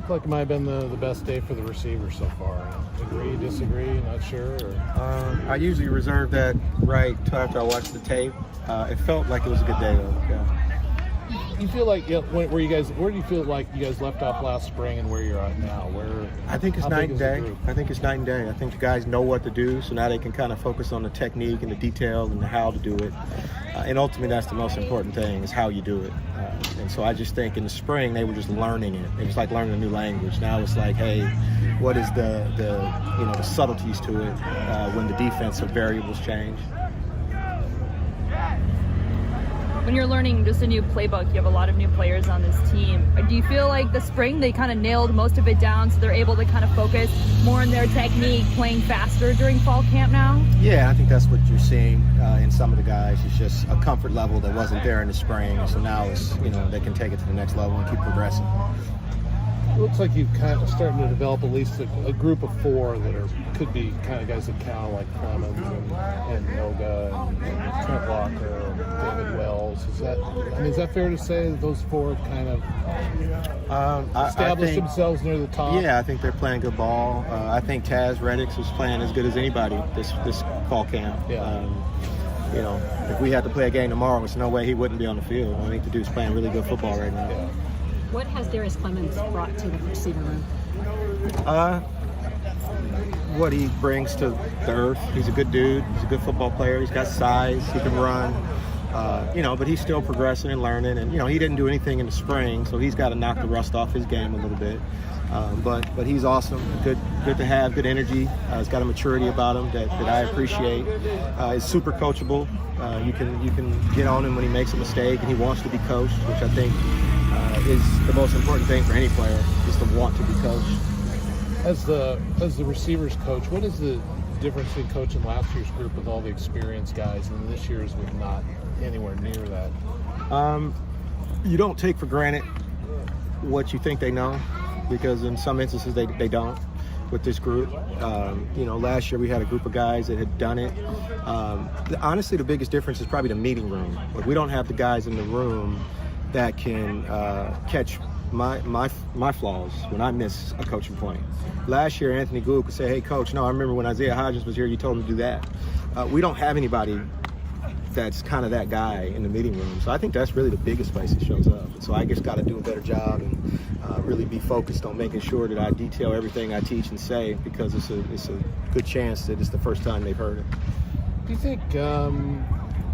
looked like it might have been the best day for the receivers so far. Agree, disagree, not sure? Or? I usually reserve that right till after I watch the tape. It felt like it was a good day, though. Yeah. You feel like where do you feel like you guys left off last spring and where you're at now? I think it's night and day. I think the guys know what to do, so now they can kind of focus on the technique and the detail and the how to do it. And ultimately, that's the most important thing, is how you do it. And so I just think in the spring they were just learning it. It was like learning a new language. Now it's like, hey, what is the subtleties to it when the defensive variables change. When you're learning just a new playbook, you have a lot of new players on this team. Do you feel like the spring they kind of nailed most of it down, so they're able to kind of focus more on their technique, playing faster during fall camp now? Yeah, I think that's what you're seeing in some of the guys. It's just a comfort level that wasn't there in the spring, so now it's, they can take it to the next level and keep progressing. It looks like you've kind of starting to develop at least a group of four that could be kind of guys that count, like Clemens and Noga and Trent Walker and David Wells. Is that fair to say that those four have kind of established themselves near the top? Yeah, I think they're playing good ball. I think Taz Reddix was playing as good as anybody this fall camp. Yeah. If we had to play a game tomorrow, there's no way he wouldn't be on the field. I think the dude's playing really good football right now. Yeah. What has Darius Clemens brought to the receiver room? What he brings to the earth. He's a good dude. He's a good football player. He's got size. He can run. But he's still progressing and learning. And, he didn't do anything in the spring, so he's got to knock the rust off his game a little bit. But he's awesome. Good to have. Good energy. He's got a maturity about him that I appreciate. He's super coachable. You can get on him when he makes a mistake, and he wants to be coached, which I think is the most important thing for any player, is to want to be coached. As the receivers coach, what is the difference in coaching last year's group with all the experienced guys and this year's with not anywhere near that? You don't take for granted what you think they know, because in some instances they don't with this group. Last year we had a group of guys that had done it. Honestly, the biggest difference is probably the meeting room. Like, we don't have the guys in the room that can catch my flaws when I miss a coaching point. Last year, Anthony Gould could say, "Hey, coach, no, I remember when Isaiah Hodgins was here, you told him to do that." We don't have anybody that's kind of that guy in the meeting room. So I think that's really the biggest place it shows up. And so I just got to do a better job and really be focused on making sure that I detail everything I teach and say, because it's a good chance that it's the first time they've heard it. Do you think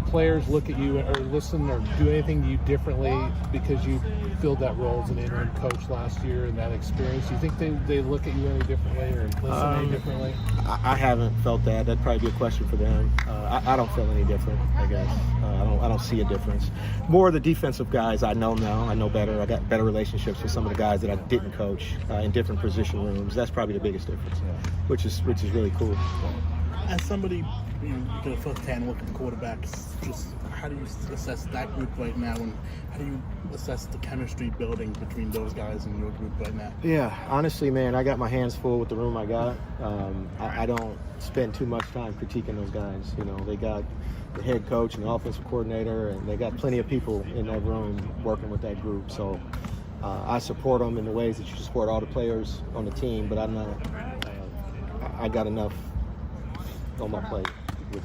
players look at you or listen or do anything to you differently because you filled that role as an interim coach last year and that experience? Do you think they look at you any differently or listen any differently? I haven't felt that. That'd probably be a question for them. I don't feel any different, I guess. I don't see a difference. More of the defensive guys I know now. I know better. I got better relationships with some of the guys that I didn't coach in different position rooms. That's probably the biggest difference, which is really cool. As somebody, you get a first-hand look at the quarterbacks, just how do you assess that group right now, and how do you assess the chemistry building between those guys and your group right now? Yeah, honestly, man, I got my hands full with the room I got. I don't spend too much time critiquing those guys. They got the head coach and the offensive coordinator, and they got plenty of people in that room working with that group. So I support them in the ways that you support all the players on the team, but I got enough on my plate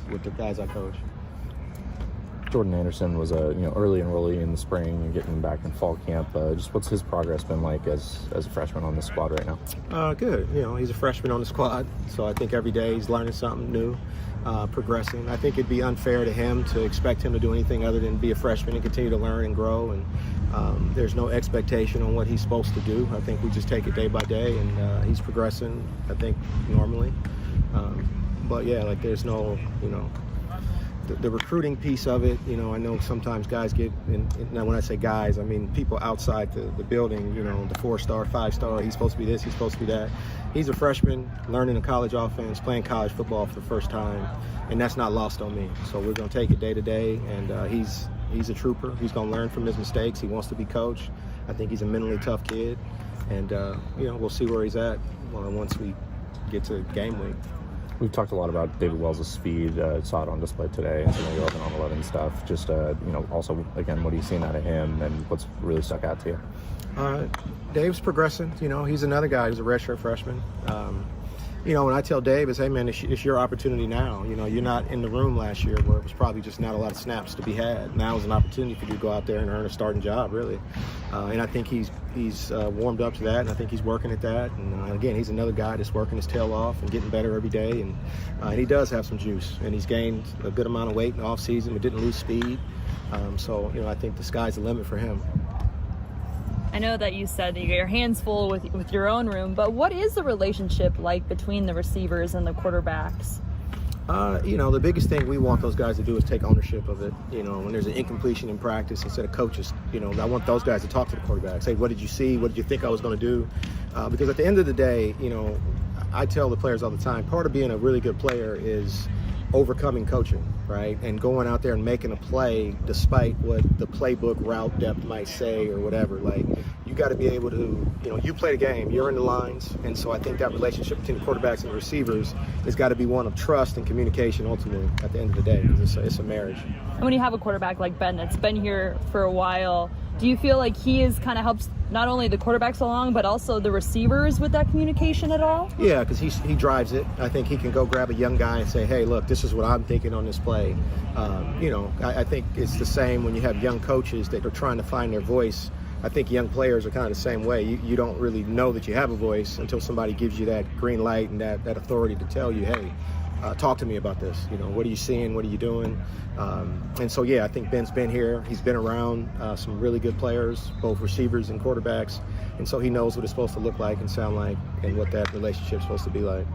with the guys I coach. Jordan Anderson was a early enrollee in the spring and getting him back in fall camp. Just what's his progress been like as a freshman on the squad right now? Good. He's a freshman on the squad, so I think every day he's learning something new, progressing. I think it'd be unfair to him to expect him to do anything other than be a freshman and continue to learn and grow. And there's no expectation on what he's supposed to do. I think we just take it day by day, and he's progressing, I think, normally. But yeah, there's no, the recruiting piece of it, I know sometimes guys get, and when I say guys, I mean people outside the building, the 4-star, 5-star, he's supposed to be this, he's supposed to be that. He's a freshman learning a college offense, playing college football for the first time, and that's not lost on me. So we're going to take it day to day, and he's a trooper. He's going to learn from his mistakes. He wants to be coached. I think he's a mentally tough kid, and we'll see where he's at once we get to game week. We've talked a lot about David Wells' speed. Saw it on display today, and some of the 11-on-11 stuff. Just, also, again, what are you seeing out of him, and what's really stuck out to you? Dave's progressing. He's another guy who's a redshirt freshman. When I tell Dave, hey, man, it's your opportunity now. You're not in the room last year where it was probably just not a lot of snaps to be had. Now is an opportunity for you to go out there and earn a starting job, really. And I think he's warmed up to that, and I think he's working at that. And again, he's another guy that's working his tail off and getting better every day. And he does have some juice, and he's gained a good amount of weight in the offseason, but didn't lose speed. I think the sky's the limit for him. I know that you said that you got your hands full with your own room, but what is the relationship like between the receivers and the quarterbacks? The biggest thing we want those guys to do is take ownership of it. When there's an incompletion in practice, instead of coaches, I want those guys to talk to the quarterbacks. Say, what did you see? What did you think I was going to do? Because at the end of the day, I tell the players all the time, part of being a really good player is overcoming coaching, right? And going out there and making a play despite what the playbook route depth might say or whatever. Like, you got to be able to, you play the game, you're in the lines. And so I think that relationship between the quarterbacks and the receivers has got to be one of trust and communication ultimately at the end of the day, because it's a marriage. And when you have a quarterback like Ben that's been here for a while, do you feel like he is kind of helps not only the quarterbacks along, but also the receivers with that communication at all? Yeah, because he drives it. I think he can go grab a young guy and say, hey, look, this is what I'm thinking on this play. I think it's the same when you have young coaches that are trying to find their voice. I think young players are kind of the same way. You don't really know that you have a voice until somebody gives you that green light and that authority to tell you, hey, talk to me about this. What are you seeing? What are you doing? I think Ben's been here. He's been around some really good players, both receivers and quarterbacks. And so he knows what it's supposed to look like and sound like and what that relationship's supposed to be like.